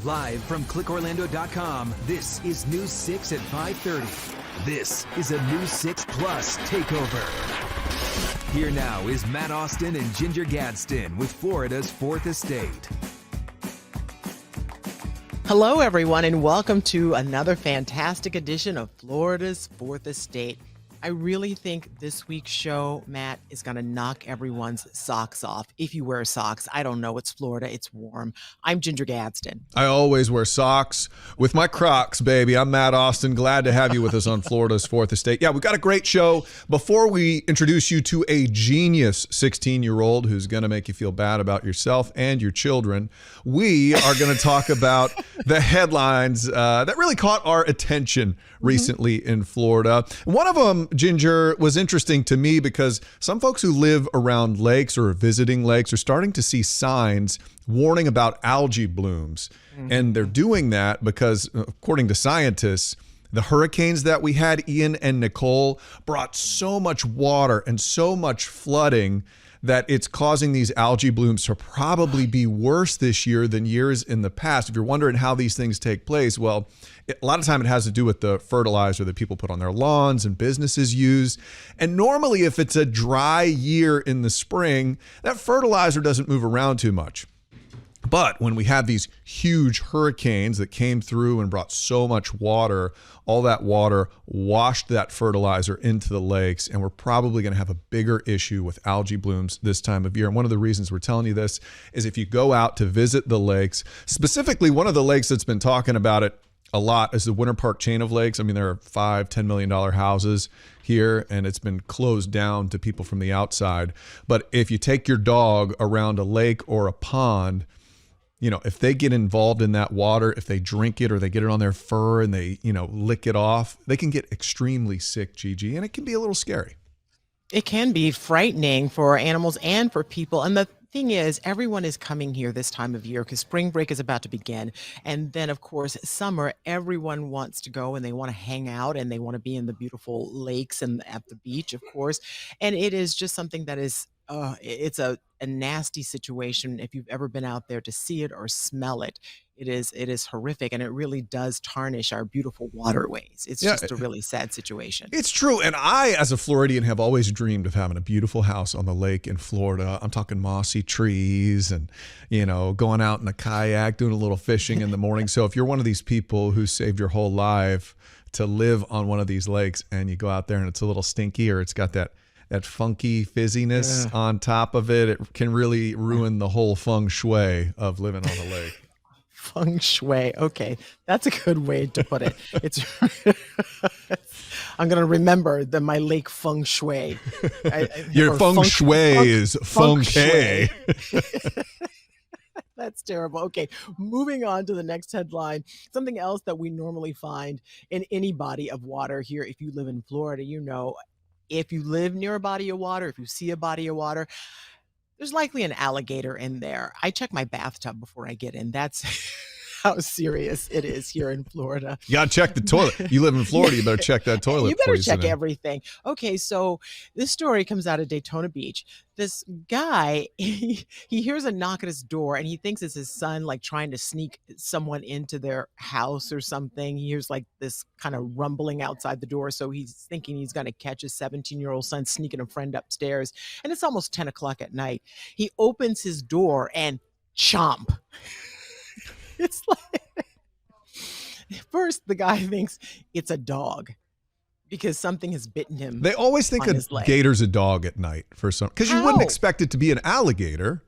Live from clickorlando.com, this is News 6 at 5:30. This is a News 6 Plus takeover. Here now is Matt Austin and Ginger Gadsden with Florida's Fourth Estate. Hello, everyone, and welcome to another fantastic edition of Florida's Fourth Estate. I really think this week's show, Matt, is going to knock everyone's socks off. If you wear socks, I don't know. It's Florida. It's warm. I'm Ginger Gadsden. I always wear socks with my Crocs, baby. I'm Matt Austin. Glad to have you with us on Florida's Fourth Estate. Yeah, we've got a great show. Before we introduce you to a genius 16-year-old who's going to make you feel bad about yourself and your children, we are going to talk about the headlines that really caught our attention recently in Florida. One of them, Ginger, was interesting to me because some folks who live around lakes or visiting lakes are starting to see signs warning about algae blooms. And they're doing that because, according to scientists, the hurricanes that we had, Ian and Nicole, brought so much water and so much flooding that it's causing these algae blooms to probably be worse this year than years in the past. If you're wondering how these things take place, well, a lot of time it has to do with the fertilizer that people put on their lawns and businesses use. And normally if it's a dry year in the spring, that fertilizer doesn't move around too much. But when we had these huge hurricanes that came through and brought so much water, all that water washed that fertilizer into the lakes, and we're probably going to have a bigger issue with algae blooms this time of year. And one of the reasons we're telling you this is if you go out to visit the lakes, specifically one of the lakes that's been talking about it a lot is the Winter Park chain of lakes. I mean, there are $5-10 million houses here, and it's been closed down to people from the outside. But if you take your dog around a lake or a pond, you know, if they get involved in that water, if they drink it or they get it on their fur and they, lick it off, they can get extremely sick, Gigi, and it can be a little scary. It can be frightening for animals and for people. And the thing is, everyone is coming here this time of year because spring break is about to begin. And then, of course, summer, everyone wants to go and they want to hang out and they want to be in the beautiful lakes and at the beach, of course. And it is just something that is it's a nasty situation. If you've ever been out there to see it or smell it, it is horrific, and it really does tarnish our beautiful waterways. It's just a really sad situation. It's true. And I, as a Floridian, have always dreamed of having a beautiful house on the lake in Florida. I'm talking mossy trees and, going out in a kayak, doing a little fishing in the morning. So if you're one of these people who saved your whole life to live on one of these lakes and you go out there and it's a little stinky or it's got that funky fizziness on top of it, it can really ruin the whole feng shui of living on the lake. Feng shui. Okay. That's a good way to put it. I'm going to remember my lake feng shui. Your feng shui is funky. That's terrible. Okay, moving on to the next headline. Something else that we normally find in any body of water here. If you live in Florida, if you live near a body of water, if you see a body of water, there's likely an alligator in there. I check my bathtub before I get in. That's how serious it is here in Florida. You got to check the toilet. You live in Florida, you better check that toilet. You better check everything. Okay, so this story comes out of Daytona Beach. This guy, he hears a knock at his door and he thinks it's his son, like trying to sneak someone into their house or something. He hears like this kind of rumbling outside the door. So he's thinking he's going to catch his 17-year-old son sneaking a friend upstairs. And it's almost 10 o'clock at night. He opens his door and chomp. It's like, first the guy thinks it's a dog because something has bitten him. They always think a gator's a dog at night for some, because you wouldn't expect it to be an alligator.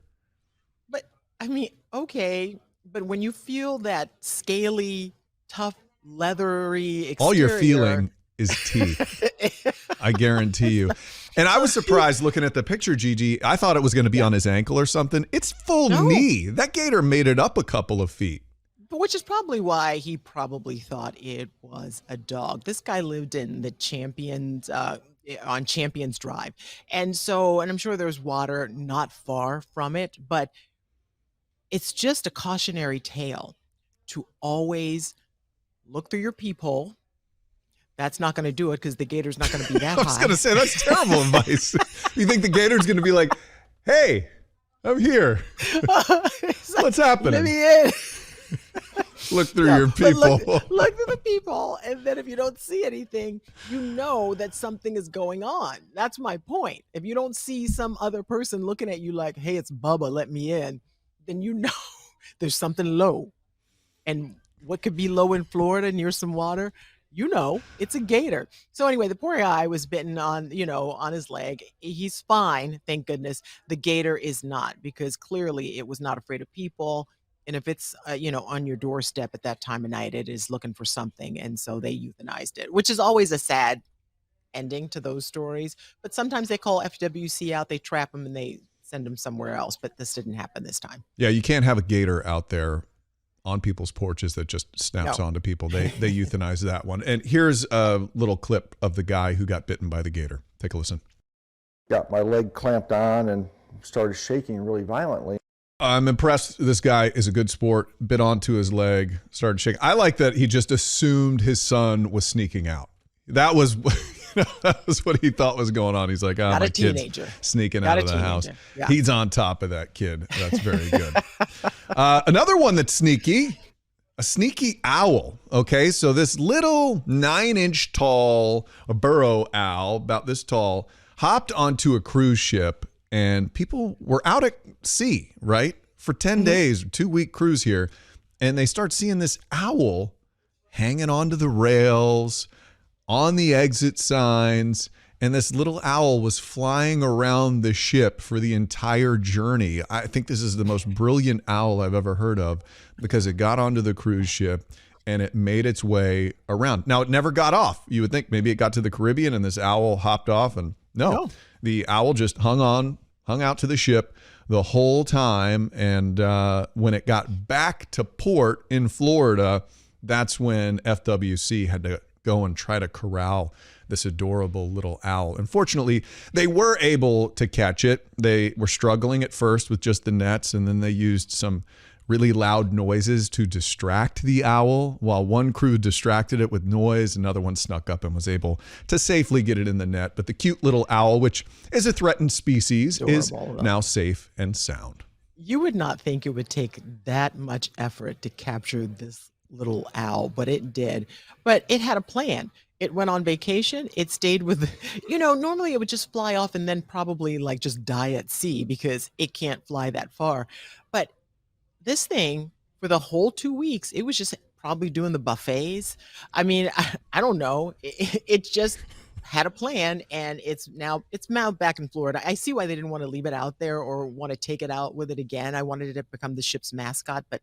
But I mean, okay, but when you feel that scaly, tough, leathery exterior, all you're feeling is teeth. I guarantee you. And I was surprised looking at the picture, Gigi. I thought it was going to be on his ankle or something. It's full knee. That gator made it up a couple of feet. Which is probably why he probably thought it was a dog. This guy lived in the Champions, on Champions Drive. And I'm sure there's water not far from it, but it's just a cautionary tale to always look through your peephole. That's not going to do it because the gator's not going to be that high. I was going to say, that's terrible advice. You think the gator's going to be like, hey, I'm here. What's happening? Let me in. Look through No, your but people. look at the people, and then if you don't see anything, you know that something is going on. That's my point. If you don't see some other person looking at you like, "Hey, it's Bubba, let me in," then you know there's something low. And what could be low in Florida near some water? You know, it's a gator. So anyway, the poor guy was bitten on, on his leg. He's fine, thank goodness. The gator is not, because clearly it was not afraid of people. And if it's, on your doorstep at that time of night, it is looking for something. And so they euthanized it, which is always a sad ending to those stories. But sometimes they call FWC out, they trap them, and they send them somewhere else. But this didn't happen this time. Yeah, you can't have a gator out there on people's porches that just snaps onto people. They euthanize that one. And here's a little clip of the guy who got bitten by the gator. Take a listen. Got my leg clamped on and started shaking really violently. I'm impressed. This guy is a good sport. Bit onto his leg, started shaking. I like that he just assumed his son was sneaking out. That was, that was what he thought was going on. He's like, "Oh, my kid's sneaking out of the house." Yeah. He's on top of that kid. That's very good. Another one that's sneaky, a sneaky owl. Okay, so this little 9-inch tall burrow owl, about this tall, hopped onto a cruise ship, and people were out at sea, right, for 10 days, 2-week cruise here, and they start seeing this owl hanging onto the rails, on the exit signs, and this little owl was flying around the ship for the entire journey. I think this is the most brilliant owl I've ever heard of, because it got onto the cruise ship and it made its way around. Now, it never got off. You would think maybe it got to the Caribbean and this owl hopped off, and no. The owl just hung out to the ship the whole time. And when it got back to port in Florida, that's when FWC had to go and try to corral this adorable little owl. Unfortunately, they were able to catch it. They were struggling at first with just the nets, and then they used some really loud noises to distract the owl. While one crew distracted it with noise, another one snuck up and was able to safely get it in the net. But the cute little owl, which is a threatened species, is now safe and sound. You would not think it would take that much effort to capture this little owl, but it did. But it had a plan. It went on vacation. It stayed with, normally it would just fly off and then probably like just die at sea because it can't fly that far. But this thing, for the whole 2 weeks, it was just probably doing the buffets. I mean, I don't know. It just had a plan, and it's now back in Florida. I see why they didn't want to leave it out there or want to take it out with it again. I wanted it to become the ship's mascot, but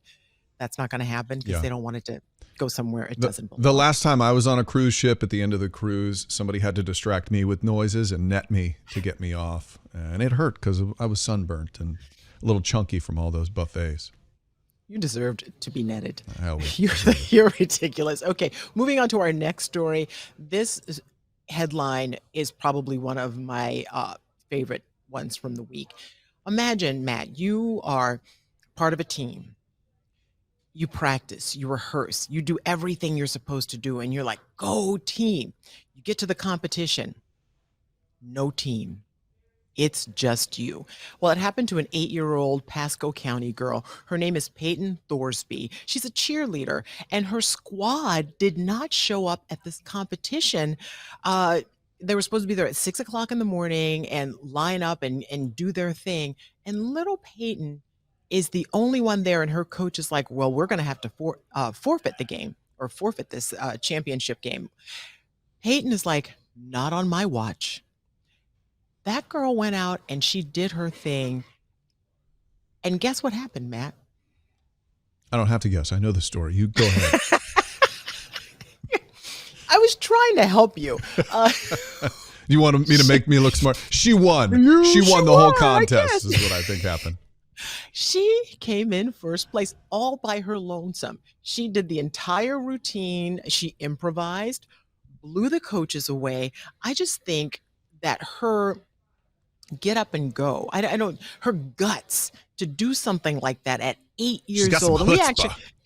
that's not going to happen because they don't want it to go somewhere it doesn't belong. The last time I was on a cruise ship, at the end of the cruise, somebody had to distract me with noises and net me to get me off. And it hurt because I was sunburnt and a little chunky from all those buffets. You deserved to be netted. You're ridiculous. Okay, moving on to our next story. This headline is probably one of my favorite ones from the week. Imagine, Matt, you are part of a team. You practice, you rehearse, you do everything you're supposed to do, and you're like, go team. You get to the competition. No team. It's just you. Well, it happened to an 8-year-old Pasco County girl. Her name is Peyton Thorsby. She's a cheerleader, and her squad did not show up at this competition. They were supposed to be there at 6 o'clock in the morning and line up and do their thing. And little Peyton is the only one there, and her coach is like, well, we're going to have to forfeit the game, or forfeit this championship game. Peyton is like, not on my watch. That girl went out and she did her thing. And guess what happened, Matt? I don't have to guess. I know the story. You go ahead. I was trying to help you. You want me to make me look smart? She won. She won the whole contest, is what I think happened. She came in first place all by her lonesome. She did the entire routine. She improvised, blew the coaches away. I just think that her get up and go, her guts to do something like that at 8 years old. And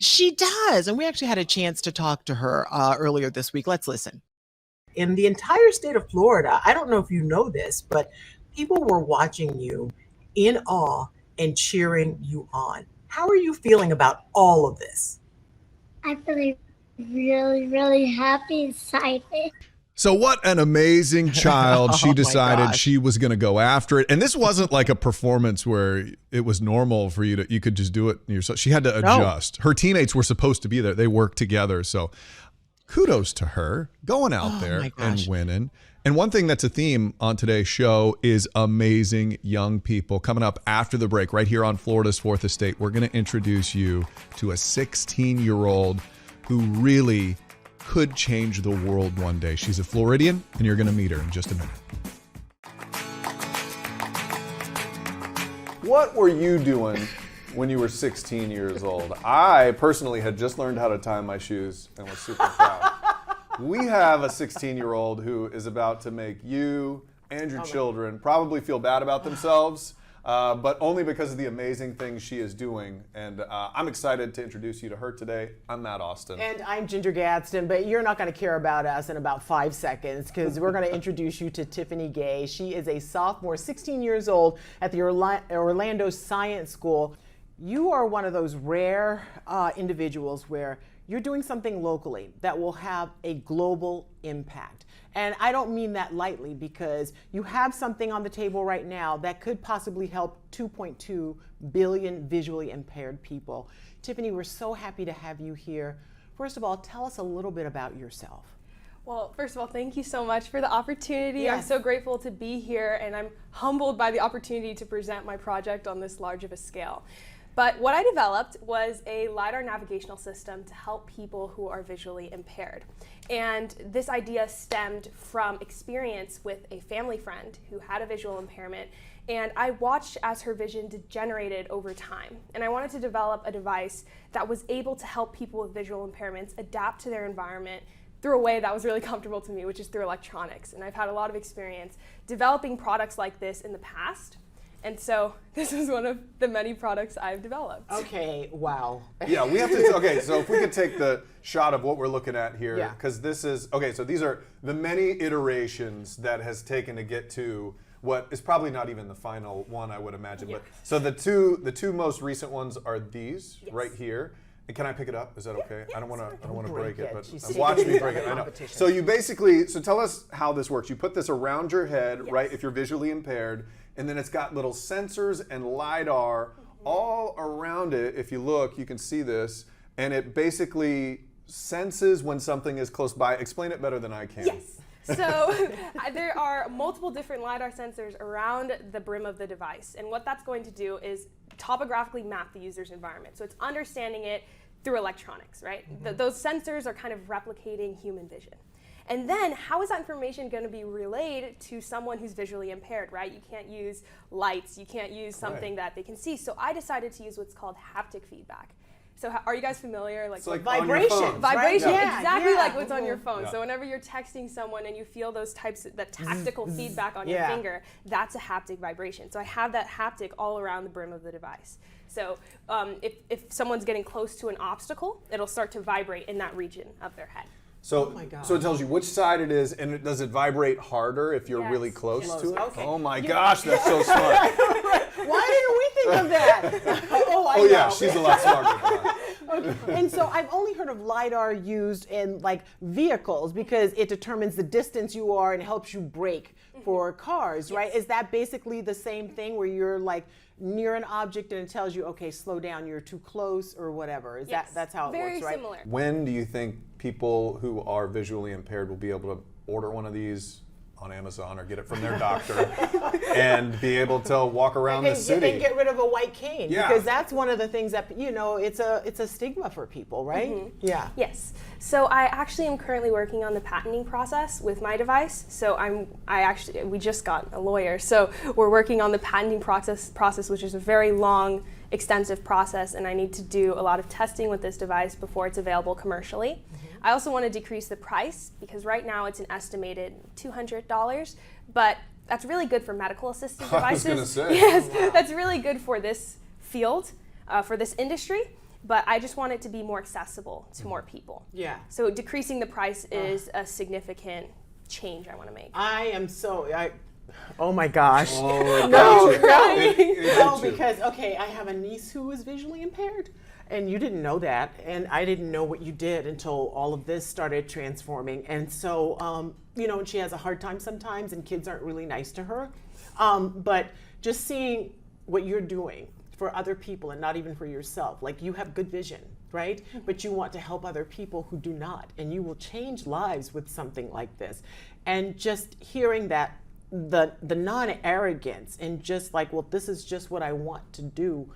she does. And we actually had a chance to talk to her earlier this week. Let's listen. In the entire state of Florida, I don't know if you know this, but people were watching you in awe and cheering you on. How are you feeling about all of this? I feel really, really happy and excited. So what an amazing child. She Oh my decided gosh. she was going to go after it. And this wasn't like a performance where it was normal for you could just do it yourself. She had to adjust. Her teammates were supposed to be there. They worked together. So kudos to her going out there my and gosh. winning. And one thing that's a theme on today's show is amazing young people. Coming up after the break, right here on Florida's Fourth Estate, we're going to introduce you to a 16-year-old who really could change the world one day. She's a Floridian, and you're going to meet her in just a minute. What were you doing when you were 16 years old? I personally had just learned how to tie my shoes and was super proud. We have a 16-year-old who is about to make you and your children probably feel bad about themselves, but only because of the amazing things she is doing. And I'm excited to introduce you to her today. I'm Matt Austin. And I'm Ginger Gadsden, but you're not going to care about us in about 5 seconds because we're going to introduce you to Tiffany Gay. She is a sophomore, 16 years old at the Orlando Science School. You are one of those rare individuals where you're doing something locally that will have a global impact. And I don't mean that lightly because you have something on the table right now that could possibly help 2.2 billion visually impaired people. Tiffany, we're so happy to have you here. First of all, tell us a little bit about yourself. Well, first of all, thank you so much for the opportunity. Yes. I'm so grateful to be here, and I'm humbled by the opportunity to present my project on this large of a scale. But what I developed was a LiDAR navigational system to help people who are visually impaired. And this idea stemmed from experience with a family friend who had a visual impairment, and I watched as her vision degenerated over time. And I wanted to develop a device that was able to help people with visual impairments adapt to their environment through a way that was really comfortable to me, which is through electronics. And I've had a lot of experience developing products like this in the past. And so this is one of the many products I've developed. Okay, wow. Yeah, we have to, okay, so if we could take the shot of what we're looking at here, Yeah. because this is, okay, so these are the many iterations that has taken to get to what is probably not even the final one, I would imagine. Yeah. But so the two most recent ones are these Yes. right here. And can I pick it up? Is that okay? I don't want to break it, but She's watch me taking break it. I know. competition. So you basically, so tell us how this works. You put this around your head, Yes. right? If you're visually impaired, and then it's got little sensors and LiDAR all around it. If you look, you can see this, and it basically senses when something is close by. Explain it better than I can. Yes. So there are multiple different LiDAR sensors around the brim of the device. And what that's going to do is topographically map the user's environment. So it's understanding it through electronics, right? Those sensors are kind of replicating human vision. And then how is that information going to be relayed to someone who's visually impaired, right? You can't use lights, you can't use something that they can see. So I decided to use what's called haptic feedback. So are you guys familiar? It's like Vibration. on your phone. Vibration, Right? Yeah, exactly yeah. like what's on your phone. Yeah. So whenever you're texting someone and you feel those types of, that tactical feedback on your Yeah. finger, that's a haptic vibration. So I have that haptic all around the brim of the device. So if someone's getting close to an obstacle, it'll start to vibrate in that region of their head. So, my God. so it tells you which side it is, and does it vibrate harder if you're Yes. really close to it? Okay. Oh my gosh, that's so smart. Why didn't we think of that? I Oh yeah, know. she's a lot smarter than that. Okay. And so I've only heard of LiDAR used in like vehicles because it determines the distance you are and helps you brake for cars, right? Is that basically the same thing where you're like near an object and it tells you, okay, slow down, you're too close or whatever? Is Yes. that's how it Very works, right? similar. When do you think people who are visually impaired will be able to order one of these on Amazon or get it from their doctor and be able to walk around the city? And get rid of a white cane Yeah. because that's one of the things that it's a stigma for people, right? Yeah. Yes. So I actually am currently working on the patenting process with my device. So we just got a lawyer. So we're working on the patenting process, which is a very long, extensive process, and I need to do a lot of testing with this device before it's available commercially. I also want to decrease the price because right now it's an estimated $200, but that's really good for medical assisted devices. I was gonna say. Yes, that's really good for this field, for this industry. But I just want it to be more accessible to more people. Yeah. So decreasing the price is a significant change I want to make. Oh my gosh. Oh, No, it got you. It hit no, you. because I have a niece who is visually impaired, And you didn't know that, and I didn't know what you did until all of this started transforming. And so, you know, and she has a hard time sometimes, and kids aren't really nice to her. But just seeing what you're doing for other people and not even for yourself, like you have good vision, right? But you want to help other people who do not, and you will change lives with something like this. And just hearing that, the non-arrogance and just like, well, this is just what I want to do.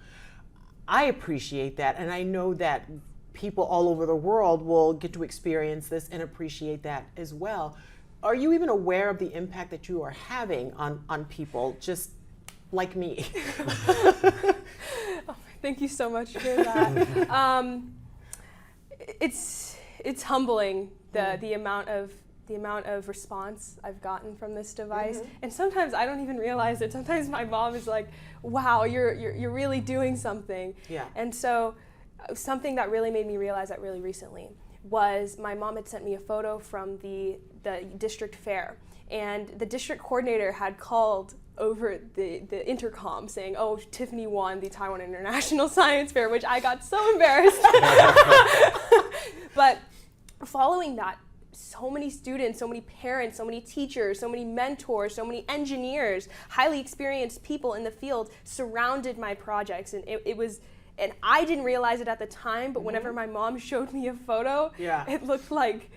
I appreciate that, and I know that people all over the world will get to experience this and appreciate that as well. Are you even aware of the impact that you are having on people just like me? Oh, thank you so much for that. It's humbling the amount of response I've gotten from this device, and sometimes I don't even realize it. Sometimes my mom is like, "Wow, you're really doing something." Yeah. And so, something that really made me realize that really recently was my mom had sent me a photo from the district fair, and the district coordinator had called over the intercom saying, "Oh, Tiffany won the Taiwan International Science Fair," which I got so embarrassed. But following that, so many students, so many parents, so many teachers, so many mentors, so many engineers, highly experienced people in the field surrounded my projects, and it was, and I didn't realize it at the time, but whenever my mom showed me a photo, it looked like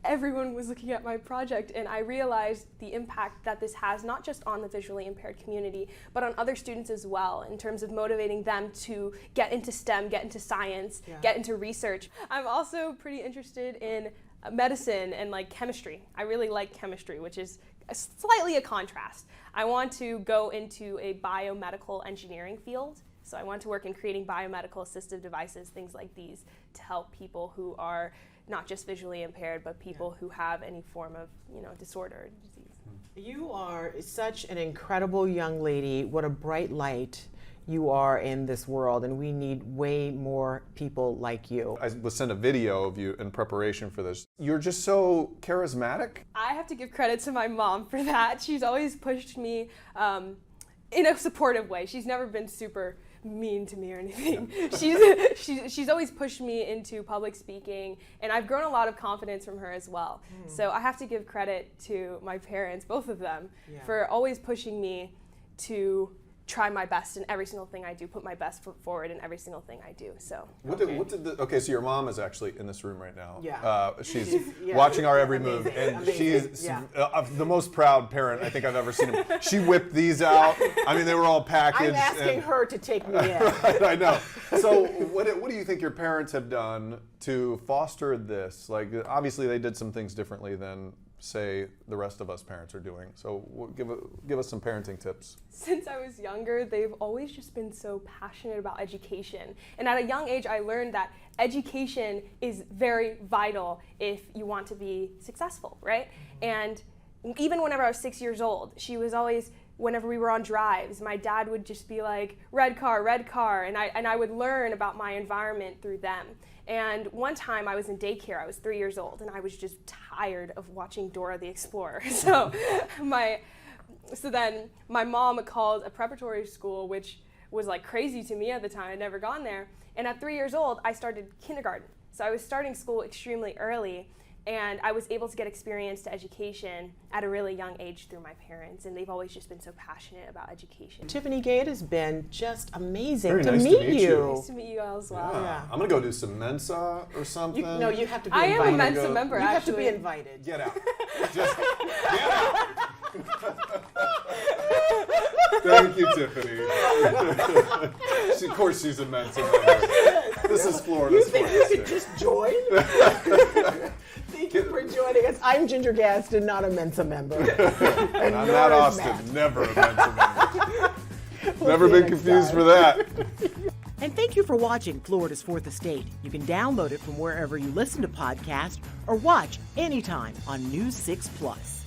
everyone was looking at my project, and I realized the impact that this has not just on the visually impaired community, but on other students as well, in terms of motivating them to get into STEM, get into science, get into research. I'm also pretty interested in medicine and like chemistry. I really like chemistry, which is slightly a contrast. I want to go into a biomedical engineering field. So I want to work in creating biomedical assistive devices, things like these, to help people who are not just visually impaired, but people who have any form of, you know, disorder or disease. You are such an incredible young lady. What a bright light you are in this world, and we need way more people like you. I was sent a video of you in preparation for this. You're just so charismatic. I have to give credit to my mom for that. She's always pushed me in a supportive way. She's never been super mean to me or anything. She's always pushed me into public speaking, and I've grown a lot of confidence from her as well. So I have to give credit to my parents, both of them, for always pushing me to try my best in every single thing I do, put my best foot forward in every single thing I do. So Okay, so your mom is actually in this room right now. Yeah. She's watching our every move, Amazing. and she's the most proud parent I think I've ever seen. She whipped these out. I mean, they were all packaged. I'm asking her to take me in. Right, I know. So what do you think your parents have done to foster this? Like, obviously they did some things differently than, say, the rest of us parents are doing. So give us some parenting tips. Since I was younger, they've always just been so passionate about education. And at a young age, I learned that education is very vital if you want to be successful, right? And even whenever I was 6 years old, she was always, whenever we were on drives, my dad would just be like, red car, and I would learn about my environment through them. And one time I was in daycare, I was 3 years old, and I was just tired of watching Dora the Explorer. So then my mom called a preparatory school, which was like crazy to me at the time. I'd never gone there. And at 3 years old, I started kindergarten. So I was starting school extremely early, and I was able to get experience to education at a really young age through my parents, and they've always just been so passionate about education. Tiffany Gay, it has been just amazing Very to nice meet to meet you. Nice to meet you all as well. Yeah. I'm gonna go do some Mensa or something. No, you have to be I invited. am a Mensa member, You have to actually. be invited. Get out. Just get out. Thank you, Tiffany. Of course she's a Mensa member. This is Florida's You think Fourth you could Estate. just join? Thank you for joining us. I'm Ginger Gaston, not a Mensa member. And I'm nor Matt is Austin, Matt. never a Mensa member. We'll Never see you been next confused time. for that. And thank you for watching Florida's Fourth Estate. You can download it from wherever you listen to podcasts or watch anytime on News 6 Plus.